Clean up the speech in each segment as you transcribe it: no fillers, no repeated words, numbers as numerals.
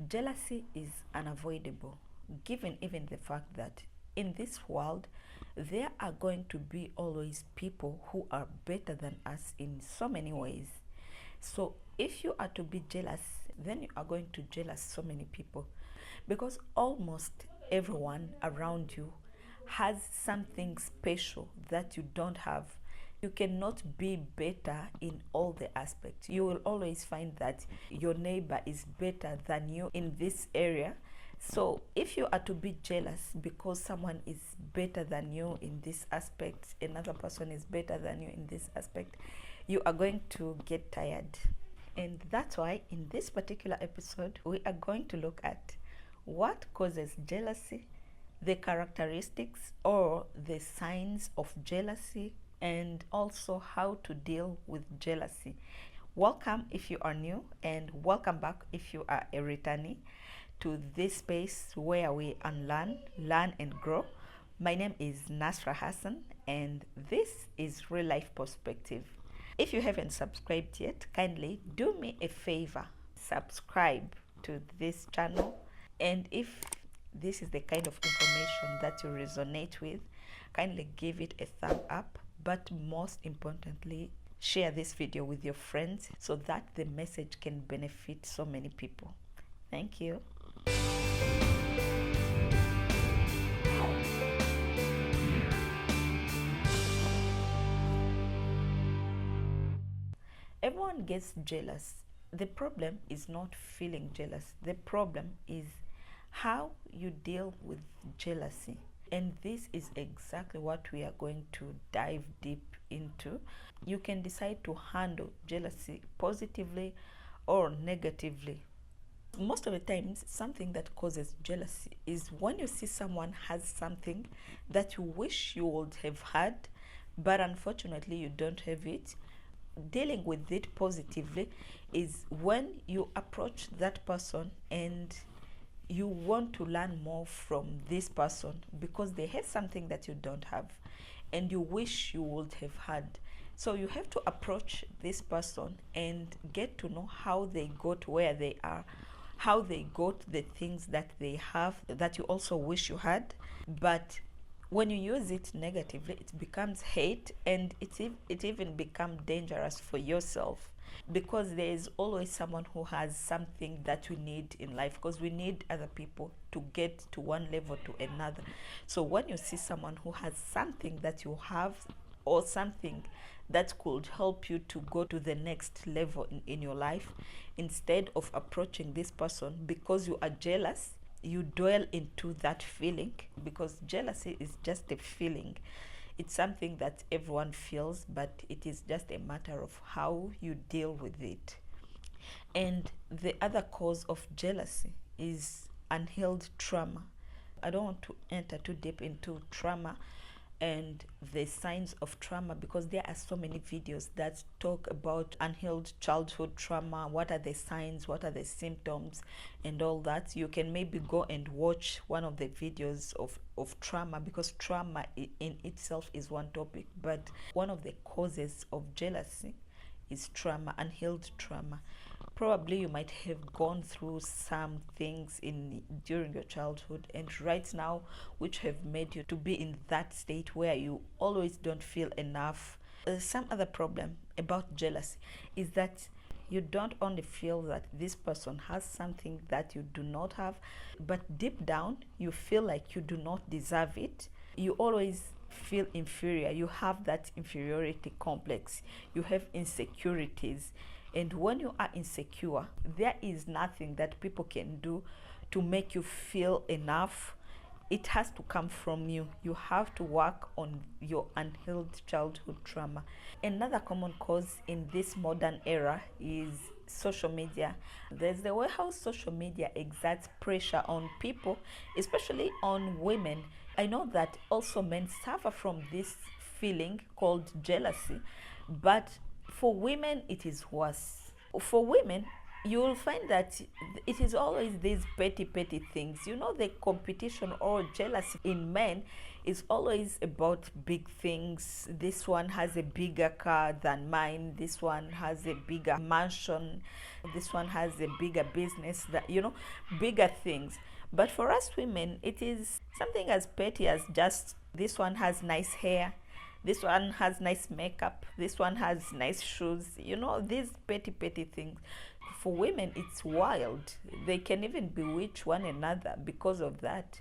Jealousy is unavoidable, given even the fact that in this world there are going to be always people who are better than us in so many ways. So if you are to be jealous, then you are going to jealous so many people, because almost everyone around you has something special that you don't have. You cannot be better in all the aspects. You will always find that your neighbor is better than you in this area. So if you are to be jealous because someone is better than you in this aspect, another person is better than you in this aspect, you are going to get tired. And that's why in this particular episode, we are going to look at what causes jealousy, the characteristics or the signs of jealousy, and also how to deal with jealousy. Welcome if you are new, and welcome back if you are a returnee to this space where we unlearn, learn, and grow. My name is Nasra Hassan, and this is Real Life Perspective. If you haven't subscribed yet, kindly do me a favor, subscribe to this channel. And if this is the kind of information that you resonate with, kindly give it a thumb up. But most importantly, share this video with your friends so that the message can benefit so many people. Thank you. Everyone gets jealous. The problem is not feeling jealous. The problem is how you deal with jealousy. And this is exactly what we are going to dive deep into. You can decide to handle jealousy positively or negatively. Most of the times, something that causes jealousy is when you see someone has something that you wish you would have had, but unfortunately you don't have it. Dealing with it positively is when you approach that person and you want to learn more from this person because they have something that you don't have and you wish you would have had. So you have to approach this person and get to know how they got where they are, how they got the things that they have that you also wish you had. But when you use it negatively, it becomes hate, and it even becomes dangerous for yourself, because there is always someone who has something that we need in life, because we need other people to get to one level to another. So when you see someone who has something that you have, or something that could help you to go to the next level in your life, instead of approaching this person because you are jealous, you dwell into that feeling, because jealousy is just a feeling. It's something that everyone feels, but it is just a matter of how you deal with it. And the other cause of jealousy is unhealed trauma. I don't want to enter too deep into trauma and the signs of trauma, because there are so many videos that talk about unhealed childhood trauma. What are the signs, what are the symptoms, and all that. You can maybe go and watch one of the videos of trauma, because trauma in itself is one topic, but one of the causes of jealousy is trauma, unhealed trauma. Probably you might have gone through some things during your childhood, and right now, which have made you to be in that state where you always don't feel enough. Some other problem about jealousy is that you don't only feel that this person has something that you do not have, but deep down you feel like you do not deserve it. You always feel inferior. You have that inferiority complex. You have insecurities. And when you are insecure, there is nothing that people can do to make you feel enough. It has to come from you. You have to work on your unhealed childhood trauma. Another common cause in this modern era is social media. There's the way how social media exerts pressure on people, especially on women. I know that also men suffer from this feeling called jealousy, but for women it is worse. For women, you will find that it is always these petty things. You know, the competition or jealousy in men is always about big things. This one has a bigger car than mine, this one has a bigger mansion, this one has a bigger business, that, you know, bigger things. But for us women, it is something as petty as just this one has nice hair, this one has nice makeup, this one has nice shoes, you know, these petty things. For women, it's wild. They can even bewitch one another because of that.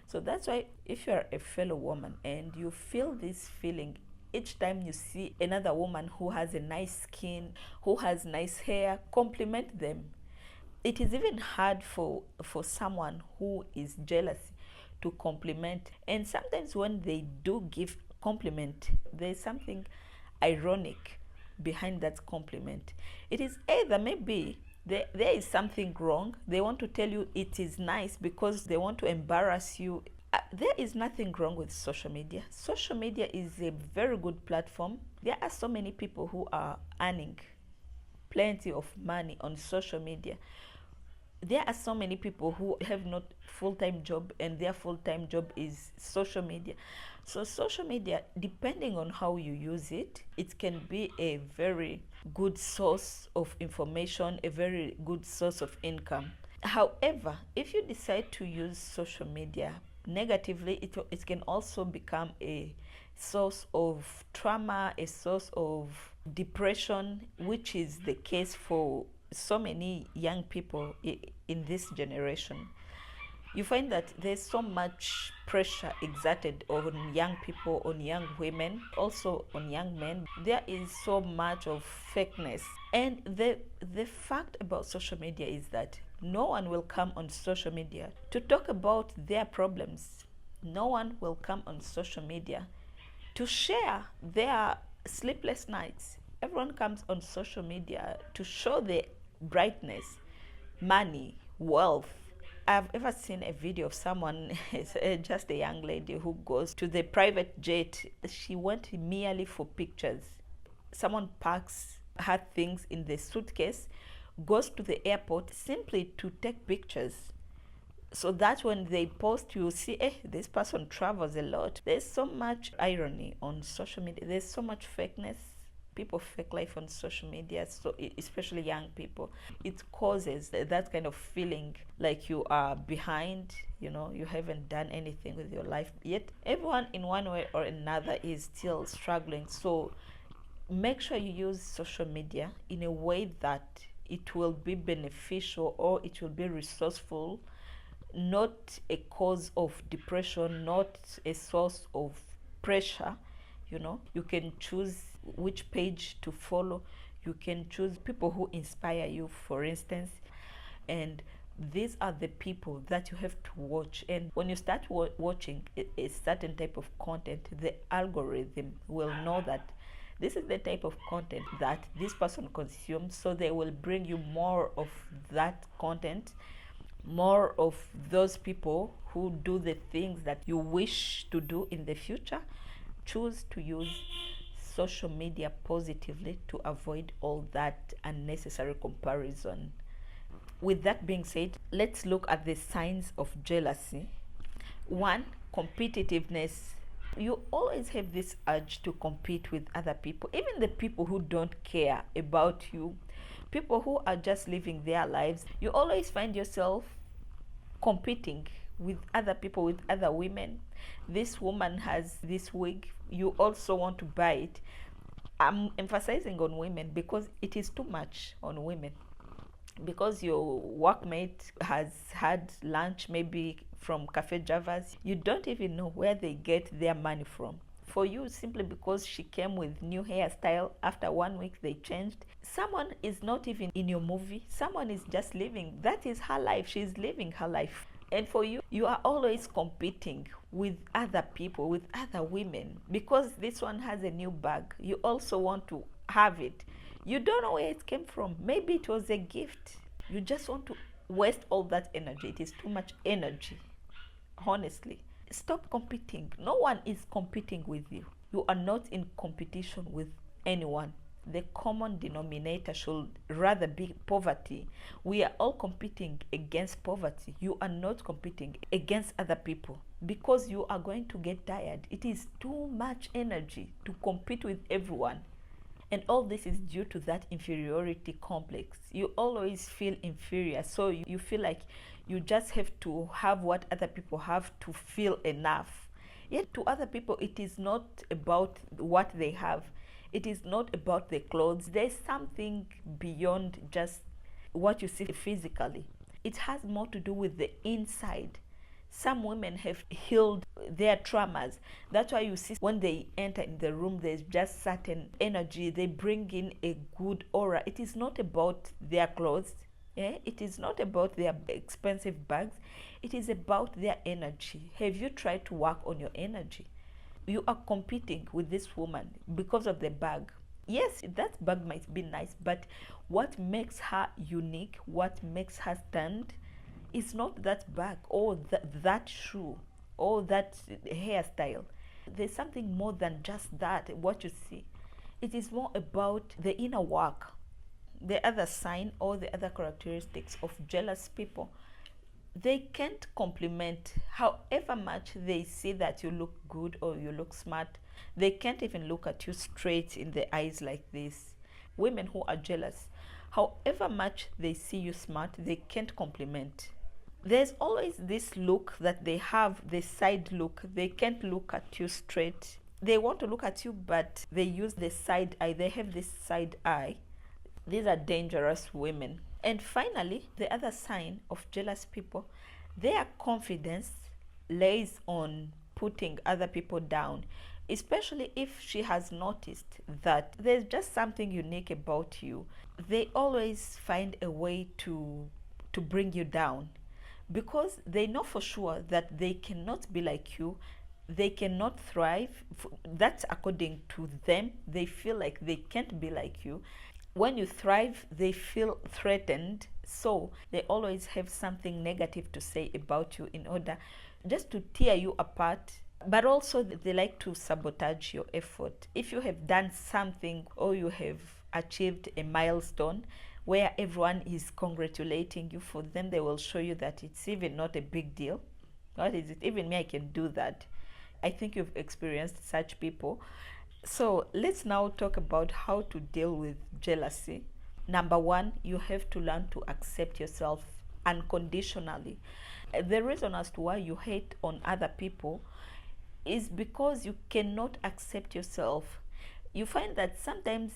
So that's why if you're a fellow woman and you feel this feeling each time you see another woman who has a nice skin, who has nice hair, compliment them. It is even hard for someone who is jealous to compliment. And sometimes when they do give compliment, there's something ironic behind that compliment. It is either maybe there is something wrong. They want to tell you it is nice because they want to embarrass you. There is nothing wrong with social media. Social media is a very good platform. There are so many people who are earning plenty of money on social media. There are so many people who have not full-time job and their full-time job is social media. So social media, depending on how you use it, it can be a very good source of information, a very good source of income. However, if you decide to use social media negatively, it can also become a source of trauma, a source of depression, which is the case for so many young people in this generation. You find that there's so much pressure exerted on young people, on young women, also on young men. There is so much of fakeness. And the fact about social media is that no one will come on social media to talk about their problems. No one will come on social media to share their sleepless nights. Everyone comes on social media to show the brightness, money, wealth. I've ever seen a video of someone, just a young lady who goes to the private jet. She went merely for pictures. Someone packs her things in the suitcase, goes to the airport simply to take pictures. So that when they post, you see, this person travels a lot. There's so much irony on social media. There's so much fakeness. People fake life on social media, so especially young people. It causes that kind of feeling like you are behind, you know, you haven't done anything with your life. Yet everyone in one way or another is still struggling. So make sure you use social media in a way that it will be beneficial or it will be resourceful, not a cause of depression, not a source of pressure. You know, you can choose which page to follow. You can choose people who inspire you, for instance. And these are the people that you have to watch. And when you start watching a certain type of content, the algorithm will know that this is the type of content that this person consumes. So they will bring you more of that content, more of those people who do the things that you wish to do in the future. Choose to use social media positively to avoid all that unnecessary comparison. With that being said, let's look at the signs of jealousy. 1, competitiveness. You always have this urge to compete with other people, even the people who don't care about you, people who are just living their lives. You always find yourself competing with other people, with other women. This woman has this wig, you also want to buy it. I'm emphasizing on women because it is too much on women. Because your workmate has had lunch maybe from Cafe Javas, you don't even know where they get their money from. For you, simply because she came with new hairstyle, after 1 week they changed. Someone is not even in your movie. Someone is just living. That is her life. She's living her life. And for you, you are always competing with other people, with other women. Because this one has a new bag, you also want to have it. You don't know where it came from. Maybe it was a gift. You just want to waste all that energy. It is too much energy, honestly. Stop competing. No one is competing with you. You are not in competition with anyone. the common denominator should rather be poverty. We are all competing against poverty. You are not competing against other people, because you are going to get tired. It is too much energy to compete with everyone. And all this is due to that inferiority complex. You always feel inferior, so you feel like you just have to have what other people have to feel enough. Yet to other people, it is not about what they have. It is not about the clothes. There's something beyond just what you see physically. It has more to do with the inside. Some women have healed their traumas. That's why you see when they enter in the room, there's just certain energy. They bring in a good aura. It is not about their clothes. Yeah? It is not about their expensive bags. It is about their energy. Have you tried to work on your energy? You are competing with this woman because of the bag. Yes, that bag might be nice, but what makes her unique, what makes her stand, it's not that bag or that shoe or that hairstyle. There's something more than just that, what you see. It is more about the inner work. The other sign or the other characteristics of jealous people, they can't compliment however much they see that you look good or you look smart. They can't even look at you straight in the eyes like this. Women who are jealous, however much they see you smart, they can't compliment. There's always this look that they have, the side look. They can't look at you straight. They want to look at you, but they use the side eye. They have this side eye. These are dangerous women. And finally, the other sign of jealous people, their confidence lays on putting other people down, especially if she has noticed that there's just something unique about you. They always find a way to bring you down, because they know for sure that they cannot be like you. They cannot thrive. That's according to them. They feel like they can't be like you. When you thrive, they feel threatened, so they always have something negative to say about you in order just to tear you apart. But also they like to sabotage your effort. If you have done something or you have achieved a milestone where everyone is congratulating you, for them they will show you that it's even not a big deal. What is it? Even me, I can do that. I think you've experienced such people. So let's now talk about how to deal with jealousy. Number one, you have to learn to accept yourself unconditionally. The reason as to why you hate on other people is because you cannot accept yourself. You find that sometimes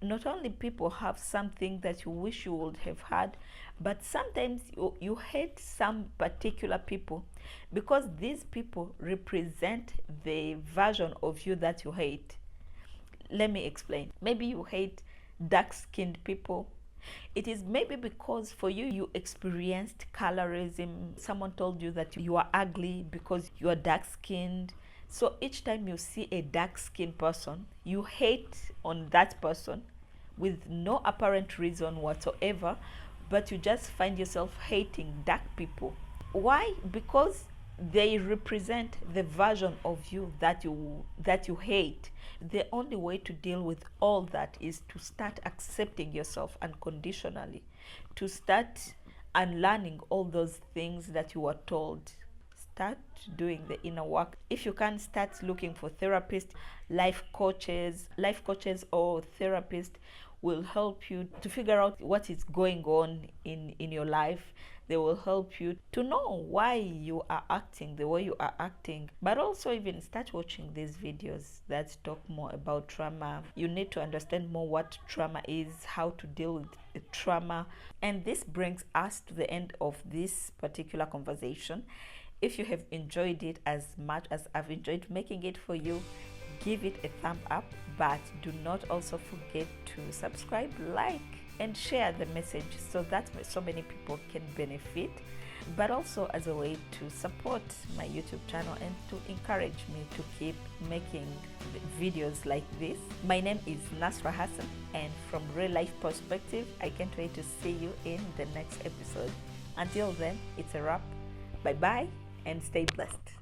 not only people have something that you wish you would have had, but sometimes you hate some particular people because these people represent the version of you that you hate. Let me explain. Maybe you hate dark-skinned people. It is maybe because for you, you experienced colorism. Someone told you that you are ugly because you are dark-skinned. So each time you see a dark-skinned person, you hate on that person with no apparent reason whatsoever, but you just find yourself hating dark people. Why? Because they represent the version of you that you hate. The only way to deal with all that is to start accepting yourself unconditionally, to start unlearning all those things that you were told. Start doing the inner work. If you can, start looking for therapists, life coaches or therapists will help you to figure out what is going on in your life. They will help you to know why you are acting the way you are acting. But also even start watching these videos that talk more about trauma. You need to understand more what trauma is, how to deal with the trauma. And this brings us to the end of this particular conversation. If you have enjoyed it as much as I've enjoyed making it for you, give it a thumb up, but do not also forget to subscribe, like, and share the message so that so many people can benefit, but also as a way to support my YouTube channel and to encourage me to keep making videos like this. My name is Nasra Hassan, and from Real Life Perspective, I can't wait to see you in the next episode. Until then, it's a wrap. Bye bye and stay blessed.